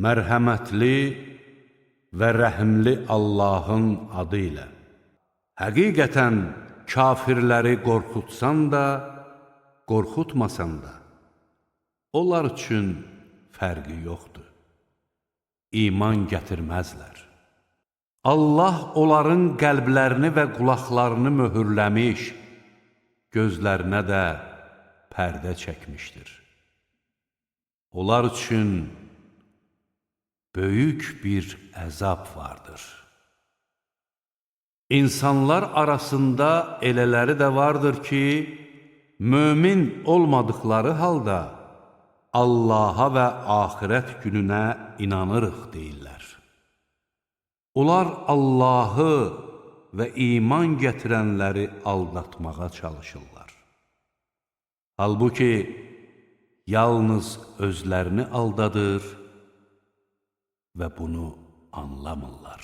mərhəmətli və rəhimli Allahın adı ilə. Həqiqətən kafirləri qorxutsan da, qorxutmasan da, onlar üçün fərqi yoxdur. İman gətirməzlər. Allah onların qəlblərini və qulaqlarını möhürləmiş, gözlərinə də pərdə çəkmişdir. Onlar üçün böyük bir əzab vardır. İnsanlar arasında elələri də vardır ki, mömin olmadıkları halda Allaha və axirət gününə inanırıq deyirlər. Onlar Allahı və iman gətirənləri aldatmağa çalışırlar. Halbuki, yalnız özlərini aldadır və bunu anlamırlar.